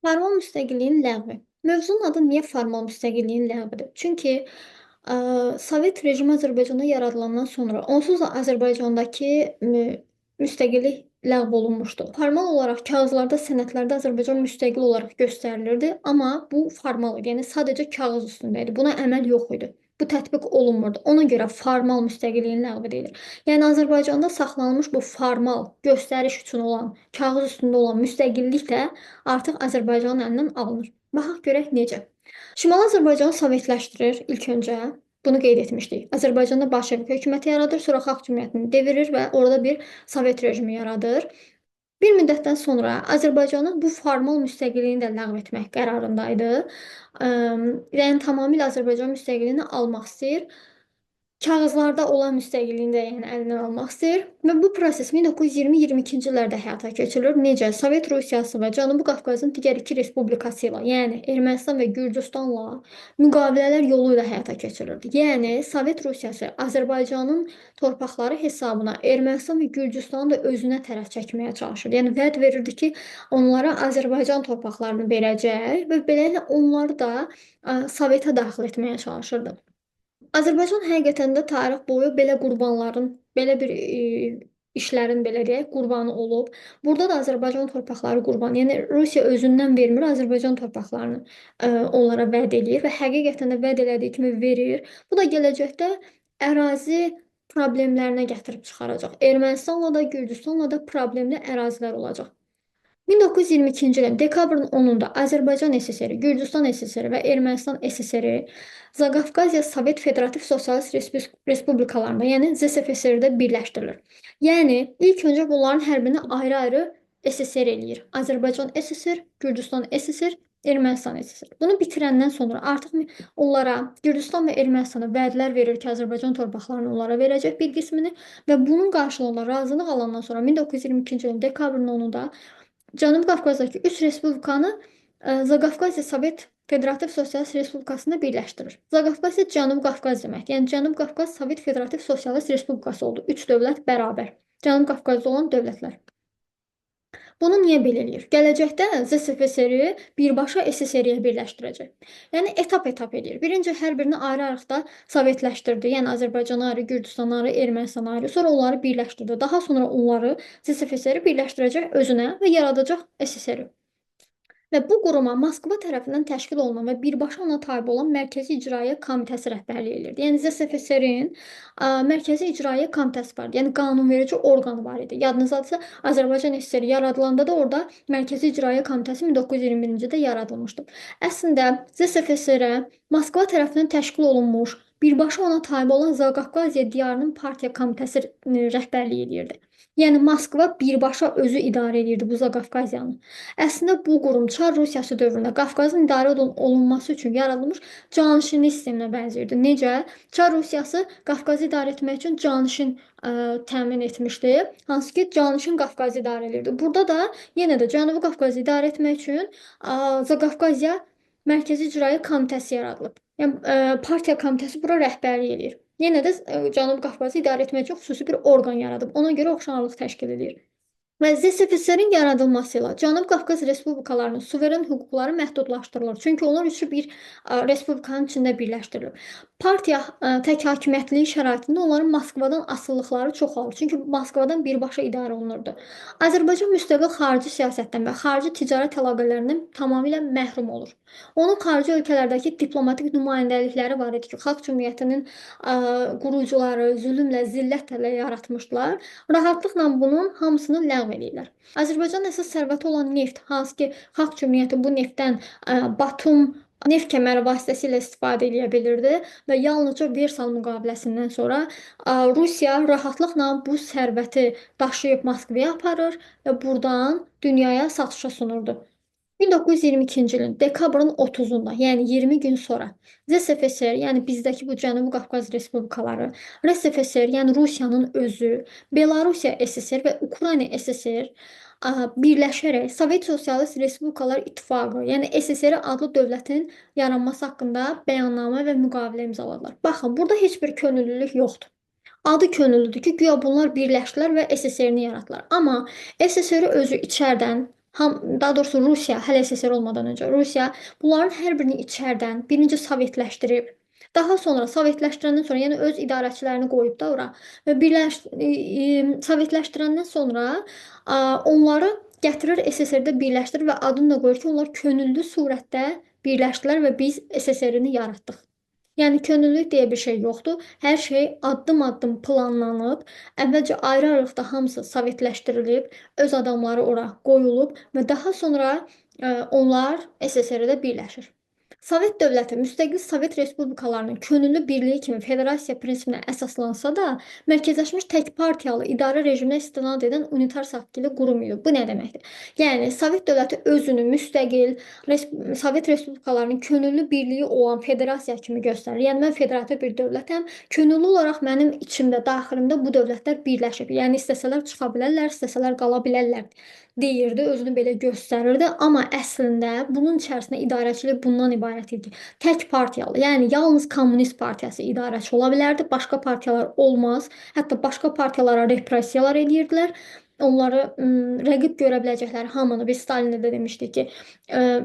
Formal müstəqilliyin ləğvi. Mövzunun adı niyə formal müstəqilliyin ləğvidir? Çünki Sovet rejimi Azərbaycanda yaradılandan sonra onsuz da Azərbaycandakı müstəqillik ləğv olunmuşdu. Formal olaraq kağızlarda, sənədlərdə Azərbaycan müstəqil olaraq göstərilirdi, amma bu formal idi. Yəni sadəcə kağız üstündə idi. Buna əməl yox idi. Bu tətbiq olunmurdu. Ona görə formal müstəqilliyin ləğvi deyilir. Yəni Azərbaycanda saxlanılmış bu formal göstəriş üçün olan, kağız üstündə olan müstəqillik də artıq Azərbaycanın əlindən alınır. Baxaq görək necə. Şimali Azərbaycanı sovetləşdirir ilk öncə. Bunu qeyd etmişdik. Azərbaycanda Bolşevik hökuməti yaradır, sonra Xalq Cümhuriyyətini devirir və orada bir Sovet rejimi yaradır. Bir müddətdən sonra Azərbaycanın bu formal müstəqilliyini də ləğv etmək qərarındaydı. Yəni tamamilə Azərbaycan müstəqilliyini almaq istəyir. Kağızlarda olan müstəqilliyini də yəni əlindən almaq istəyir və bu proses 1920-22-ci illərdə həyata keçirilir. Necə? Sovet Rusiyası və Cənubi Qafqazın digər iki respublikası ilə, yəni Ermənistan və Gürcüstanla müqavilələr yolu ilə həyata keçirilirdi. Yəni Sovet Rusiyası Azərbaycanın torpaqları hesabına Ermənistan və Gürcüstanı da özünə tərəf çəkməyə çalışırdı. Yəni vəd verirdi ki, onlara Azərbaycan torpaqlarını verəcək və beləliklə onları da Sovetə daxil etməyə çalışırdı. Azərbaycan həqiqətən də tarix boyu belə qurbanların, belə bir işlərin belə deyək, qurbanı olub. Burada da Azərbaycan torpaqları qurban. Yəni Rusiya özündən vermir, Azərbaycan torpaqlarını onlara vəd eləyir və həqiqətən də vəd elədiyi kimi verir. Bu da gələcəkdə ərazi problemlərinə gətirib çıxaracaq. Ermənistanla da, Gürcüstanla da problemli ərazilər olacaq. 1922-ci ilin dekabrın 10-da Azərbaycan SSR, Gürcüstan SSR və Ermənistan SSR Zaqafqaziya Sovet Federativ Sosialist Respublikalarında, yəni ZSFSR-də birləşdirilir. Yəni ilk öncə bunların hərbini ayrı-ayrı SSR eləyir. Azərbaycan SSR, Gürcüstan SSR, Ermənistan SSR. Bunu bitirəndən sonra artıq onlara Gürcüstan və Ermənistana vədlər verir ki, Azərbaycan torpaqlarını onlara verəcək bir qismini və bunun qarşılığında razılıq alandan sonra 1922-ci ilin dekabrın 10-da Cənubi Qafqazdakı üç respublikanı Zaqafqaziya Sovet Federativ Sosialist Respublikasında birləşdirir. Zaqafqaziya Cənubi Qafqaz deməkdir. Yəni Cənubi Qafqaz Sovet Federativ Sosialist Respublikası oldu. Üç dövlət bərabər. Cənubi Qafqazda olan dövlətlər. Bunu niyə belə eləyir? Gələcəkdə ZSFSR-i birbaşa SSR-yə birləşdirəcək. Yəni etap-etap edir. Birinci hər birini ayrı-ayrıqda sovetləşdirdi. Yəni Azərbaycan ayrı, Gürcüstan ayrı, Ermənistan ayrı. Sonra onları birləşdirdi. Daha sonra onları ZSFSR-i birləşdirəcək özünə və yaradacaq SSR-i. Və bu quruma Moskva tərəfindən təşkil olunan və birbaşa ona tabe olan Mərkəzi İcraiyyə Komitəsi rəhbərlik edirdi. Yəni ZSFSR-in Mərkəzi İcraiyyə Komitəsi vardı. Yəni qanunverici orqanı var idi. Yadınızdadsa Azərbaycan SSR yaradılanda da orada Mərkəzi İcraiyyə Komitəsi 1921-ci ildə yaradılmışdı. Əslində ZSFSR-ə Moskva tərəfindən təşkil olunmuş, birbaşa ona tabe olan Zaqafqaziya diyarının partiya komitəsi rəhbərlik edirdi. Yəni Moskva birbaşa özü idarə edirdi bu Zaqafqaziyanı. Əslində bu qurum Çar Rusiyası dövründə Qafqazın idarə olunması üçün yaradılmış canişinlik sisteminə bənzəyirdi. Necə? Çar Rusiyası Qafqazı idarə etmək üçün canişin təmin etmişdi. Hansı ki, canişin Qafqazı idarə edirdi. Burada da yenə də Cənubi Qafqazı idarə etmək üçün Zaqafqaziya Mərkəzi İcraiyyə Komitəsi yaradılıb. Yəni partiya komitəsi bura rəhbərlik edir. Yenə də Cənubi Qafqazı idarə etmək üçün xüsusi bir orqan yaradıb. Ona görə oxşarlıq təşkil edir. Və ZSFSR-in yaradılması ilə Cənubi Qafqaz respublikalarının suveren hüquqları məhdudlaşdırılır. Çünki onlar üçü bir respublikanın içində birləşdirilir. Partiya tək hakimiyyətliyi şəraitində onların Moskvadan asılılıqları çoxalır. Çünki Moskvadan birbaşa idarə olunurdu. Azərbaycan müstəqil xarici siyasətdən və xarici ticarət əlaqələrindən tamamilə məhrum olur. Onun xarici ölkələrdəki diplomatik nümayəndəlikləri var idi ki, Xalq Cümhuriyyətinin qurucuları zülmlə, zillətlə yaratmışdılar. Rahatlıqla bunun hamısını ləğv edirlər. Azərbaycanın əsas sərvəti olan neft, hansı ki, Xalq Cümhuriyyəti bu neftdən Batum neft kəməri vasitəsilə istifadə edə bilirdi və yalnızca Versal müqaviləsindən sonra Rusiya rahatlıqla bu sərvəti daşıyıb Moskvaya aparır və buradan dünyaya satışa sunurdu. 1922-ci ilin dekabrın 30-da, yəni 20 gün sonra ZSFSR, yəni bizdəki bu Cənubi Qafqaz respublikaları, RSFSR, yəni Rusiyanın özü, Belarusiya SSR və Ukrayna SSR birləşərək Sovet Sosialist Respublikalar İttifaqı, yəni SSR adlı dövlətin yaranması haqqında bəyannamə və müqavilə imzaladılar. Baxın, burada heç bir könüllülük yoxdur. Adı könüllüdür ki, güya bunlar birləşdilər və SSR-ni yaratdılar. Amma SSR özü içərdən Daha doğrusu Rusiya, hələ SSR olmadan öncə Rusiya bunların hər birini içərdən birinci sovetləşdirib, daha sonra sovetləşdirəndən sonra, yəni öz idarəçilərini qoyub da ora və sovetləşdirəndən sonra onları gətirir SSR-də birləşdirir və adını da qoyur ki, onlar könüllü surətdə birləşdilər və biz SSR-ni yaratdıq. Yəni könüllülük deyə bir şey yoxdur. Hər şey addım-addım planlanıb, əvvəlcə ayrı-ayrılıqda hamısı sovetləşdirilib, öz adamları ora qoyulub və daha sonra onlar SSR-də birləşir. Sovet dövləti müstəqil Sovet respublikalarının könüllü birliyi kimi federasiya prinsipinə əsaslansa da, mərkəzləşmiş tək partiyalı idarə rejiminə istinad edən unitar şəkilli qurum idi. Bu nə deməkdir? Yəni Sovet dövləti özünü müstəqil Sovet respublikalarının könüllü birliyi olan federasiya kimi göstərir. Yəni mən federativ bir dövlətəm, könüllü olaraq mənim içimdə, daxilimdə bu dövlətlər birləşib. Yəni istəsələr çıxa bilərlər, istəsələr qala bilərlər deyirdi, özünü belə göstərirdi, amma əslində bunun içərisində idarəçilik bundan ibarət idi ki, tək partiyalı, yəni yalnız Kommunist partiyası idarəçi ola bilərdi, başqa partiyalar olmaz. Hətta başqa partiyalara repressiyalar edirdilər. Onları rəqib görə biləcəkləri hamını biz Stalinə də demişdik ki,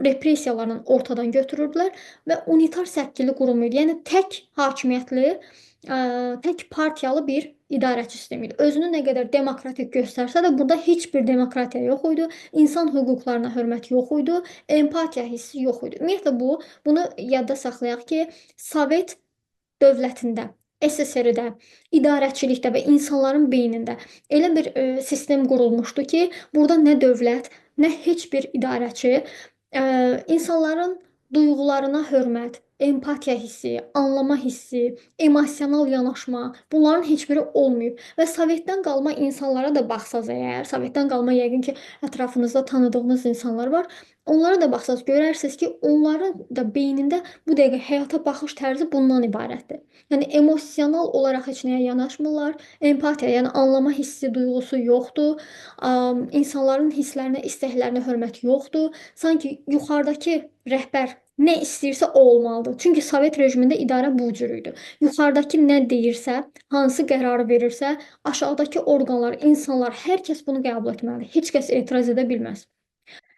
repressiyalarla ortadan götürürdülər və unitar səkkili qurum idi. Yəni tək hakimiyyətli, tək partiyalı bir idarəçi sistemi idi. Özünü nə qədər demokratik göstərsə də burada heç bir demokratiya yox idi. İnsan hüquqlarına hörmət yox idi, empatiya hissi yox idi. Ümumiyyətlə bunu yadda saxlayaq ki, Sovet dövlətində, SSR-də, idarəçilikdə və insanların beynində elə bir sistem qurulmuşdu ki, burada nə dövlət, nə heç bir idarəçi insanların duyğularına hörmət, empatiya hissi, anlama hissi, emosional yanaşma, bunların heç biri olmayıb və Sovetdən qalma insanlara da baxsaz əgər, Sovetdən qalma yəqin ki, ətrafınızda tanıdığınız insanlar var. Onlara da baxsaz görərsiniz ki, onların da beynində bu dəqiqə həyata baxış tərzi bundan ibarətdir. Yəni emosional olaraq heç nəyə yanaşmırlar. Empatiya, yəni anlama hissi, duyğusu yoxdur. İnsanların hisslərinə, istəklərinə hörmət yoxdur. Sanki yuxarıdakı rəhbər nə istəyirsə o olmalıdır. Çünki Sovet rejimində idarə bu cür idi. Yuxarıdakı nə deyirsə, hansı qərarı verirsə, aşağıdakı orqanlar, insanlar, hər kəs bunu qəbul etməlidir. Heç kəs etiraz edə bilməz.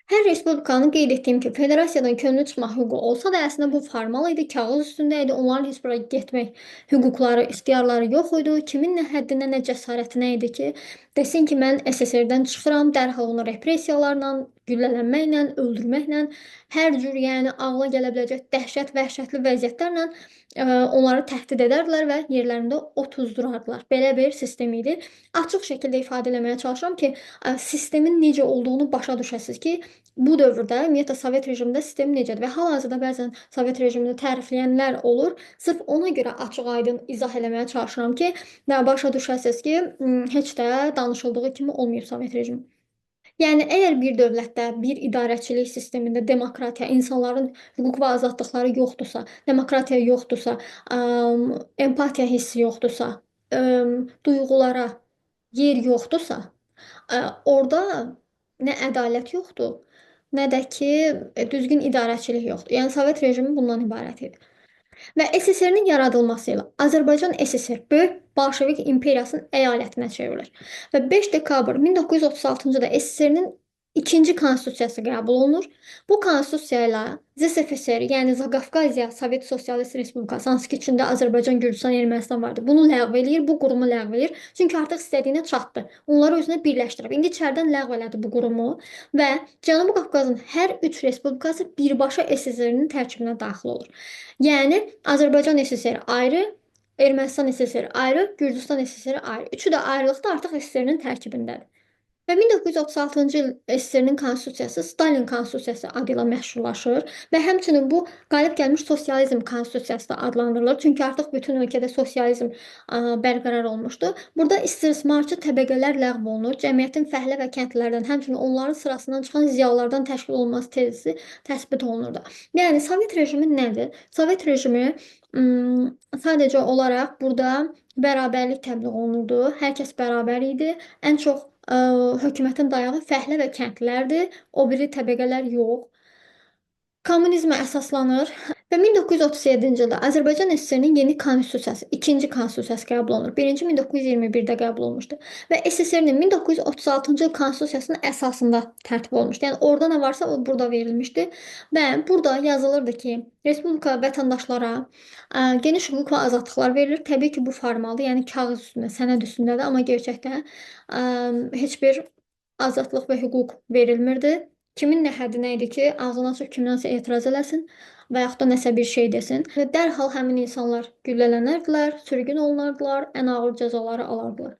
Hər respublikanın qeyd etdiyim kimi federasiyadan könüllü çıxmaq hüququ olsa da əslində bu formal idi, kağız üstündə idi. Onların heç bura getmək hüquqları, ixtiyarları yox idi. Kimin nə həddinə, nə cəsarətinə idi ki, desin ki, mən SSR-dən çıxıram, dərhal onu repressiyalarla, güllələnməklə, öldürməklə, hər cür, yəni ağla gələ biləcək dəhşət, vəhşətli vəziyyətlərlə onları təhdid edərdilər və yerlərində ot uzdurardılar. Belə bir sistem idi. Açıq şəkildə ifadə etməyə çalışıram ki, sistemin necə olduğunu başa düşəsiniz ki, bu dövrdə ümumiyyətlə Sovet rejimində sistem necədir və hal-hazırda bəzən Sovet rejimini tərifləyənlər olur. Sırf ona görə açıq-aydın izah eləməyə çalışıram ki, başa düşəsiniz ki, heç də danışıldığı kimi olmayıb Sovet rejimi. Yəni əgər bir dövlətdə, bir idarəçilik sistemində demokratiya, insanların hüquq və azadlıqları yoxdursa, demokratiya yoxdursa, empatiya hissi yoxdursa, duyğulara yer yoxdursa, orada nə ədalət yoxdur, nə də ki, düzgün idarəçilik yoxdur. Yəni Sovet rejimi bundan ibarət idi. Və SSR-nin yaradılması ilə Azərbaycan SSR Böyük Bolşevik İmperiyasının əyalətinə çevrilir. Və 5 dekabr 1936-cı ildə SSR-nin ikinci konstitusiyası qəbul olunur. Bu konstitusiya ilə ZSFSR, yəni Zaqafqaziya Sovet Sosialist Respublikası, hansı ki içində Azərbaycan, Gürcüstan, Ermənistan vardı. Bunu ləğv eləyir, bu qurumu ləğv eləyir. Çünki artıq istədiyinə çatdı. Onları özünə birləşdirib. İndi içəridən ləğv elədi bu qurumu və Cənubi Qafqazın hər 3 respublikası birbaşa SSR-nin tərkibinə daxil olur. Yəni Azərbaycan SSR ayrı, Ermənistan SSR ayrı, Gürcüstan SSR ayrı. Üçü də ayrılıqda artıq SSR-nin tərkibindədir. Və 1936-cı il SSR-nin konstitusiyası Stalin konstitusiyası adı ilə məşhurlaşır və həmçinin bu qalib gəlmiş sosializm konstitusiyası da adlandırılır. Çünki artıq bütün ölkədə sosializm bərqərar olmuşdu. Burada istismarçı təbəqələr ləğv olunur. Cəmiyyətin fəhlə və kəndlilərdən, həmçinin onların sırasından çıxan ziyalılardan təşkil olunması tezisi təsbit olunurdu. Yəni Sovet rejimi nədir? Sovet rejimi sadəcə olaraq burada bərabərlik təbliğ olunurdu. Hər kəs bərabər idi. Ən çox hökumətin dayağı fəhlə və kəndlilərdir. O biri təbəqələr yox. Kommunizmə əsaslanır və 1937-ci ildə Azərbaycan SSR-nin yeni konstitusiyası, ikinci konstitusiyası qəbul olunur. Birinci 1921-də qəbul olunmuşdu və SSR-nin 1936-cı il konstitusiyasının əsasında tərtib olunmuşdu. Yəni orada nə varsa o burada verilmişdi və burada yazılırdı ki, Respublika vətəndaşlara geniş hüquq və azadlıqlar verilir. Təbii ki, bu formaldır, yəni kağız üstündə, sənəd üstündədir, amma gerçəkdə heç bir azadlıq və hüquq verilmirdi. Kimin nə həddinə idi ki, ağzını açıb kimdənsə etiraz eləsin və yaxud da nəsə bir şey desin. Və dərhal həmin insanlar güllələnərdilər, sürgün olunardılar, ən ağır cəzaları alardılar.